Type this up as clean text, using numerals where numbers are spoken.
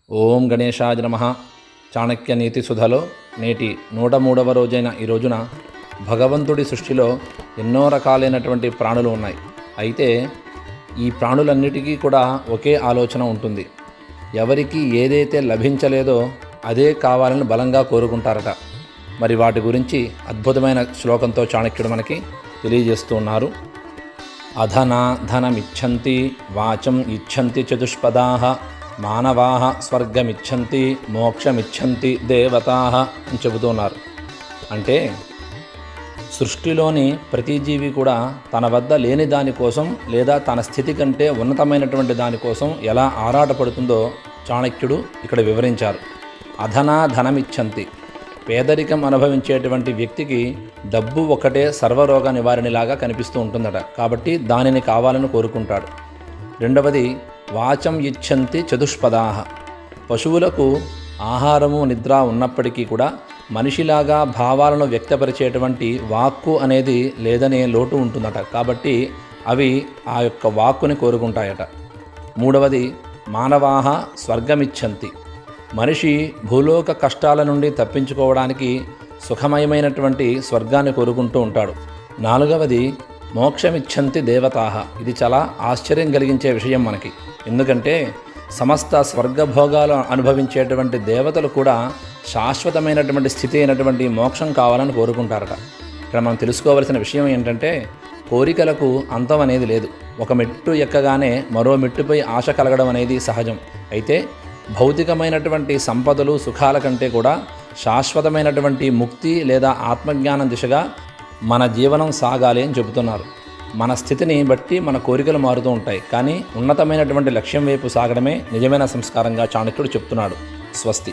ఓం గణేశాయ నమః. చాణక్య నీతి సుధలో నేటి 103వ రోజైన ఈ రోజున భగవంతుడి సృష్టిలో ఎన్నో రకాలైనటువంటి ప్రాణులు ఉన్నాయి. అయితే ఈ ప్రాణులన్నిటికీ కూడా ఒకే ఆలోచన ఉంటుంది. ఎవరికి ఏదైతే లభించలేదో అదే కావాలని బలంగా కోరుకుంటారట. మరి వాటి గురించి అద్భుతమైన శ్లోకంతో చాణక్యుడు మనకి తెలియజేస్తూ ఉన్నారు. అధనా ధనమిచ్చంతి వాచం ఇచ్చంతి చతుష్పదాః మానవాః స్వర్గమిచ్చంతి మోక్షమిచ్చంతి దేవతాః అని చెబుతున్నారు. అంటే సృష్టిలోని ప్రతి జీవి కూడా తన వద్ద లేని దానికోసం లేదా తన స్థితి కంటే ఉన్నతమైనటువంటి దానికోసం ఎలా ఆరాటపడుతుందో చాణక్యుడు ఇక్కడ వివరించారు. అధనా ధనమిచ్చంతి, పేదరికం అనుభవించేటువంటి వ్యక్తికి డబ్బు ఒకటే సర్వరోగ నివారణలాగా కనిపిస్తూ ఉంటుందట. కాబట్టి దానిని కావాలని కోరుకుంటాడు. రెండవది వాచం ఇచ్చంతి చతుష్పదాః, పశువులకు ఆహారము నిద్ర ఉన్నప్పటికీ కూడా మనిషిలాగా భావాలను వ్యక్తపరిచేటువంటి వాక్కు అనేది లేదనే లోటు ఉంటుందట. కాబట్టి అవి ఆ యొక్క వాక్కుని కోరుకుంటాయట. మూడవది మానవాః స్వర్గమిచ్చంతి, మనిషి భూలోక కష్టాల నుండి తప్పించుకోవడానికి సుఖమయమైనటువంటి స్వర్గాన్ని కోరుకుంటూ ఉంటాడు. నాలుగవది మోక్షమిచ్చంతి దేవతాః, ఇది చాలా ఆశ్చర్యం కలిగించే విషయం మనకి. ఎందుకంటే సమస్త స్వర్గభోగాలు అనుభవించేటువంటి దేవతలు కూడా శాశ్వతమైనటువంటి స్థితి అయినటువంటి మోక్షం కావాలని కోరుకుంటారట. ఇక్కడ మనం తెలుసుకోవాల్సిన విషయం ఏంటంటే కోరికలకు అంతం అనేది లేదు. ఒక మెట్టు ఎక్కగానే మరో మెట్టుపై ఆశ కలగడం అనేది సహజం. అయితే భౌతికమైనటువంటి సంపదలు సుఖాల కంటే కూడా శాశ్వతమైనటువంటి ముక్తి లేదా ఆత్మజ్ఞానం దిశగా మన జీవనం సాగాలి అని చెబుతున్నారు. మన స్థితిని బట్టి మన కోరికలు మారుతూ ఉంటాయి. కానీ ఉన్నతమైనటువంటి లక్ష్యం వైపు సాగడమే నిజమైన సంస్కారంగా చాణక్యుడు చెప్తున్నాడు. స్వస్తి.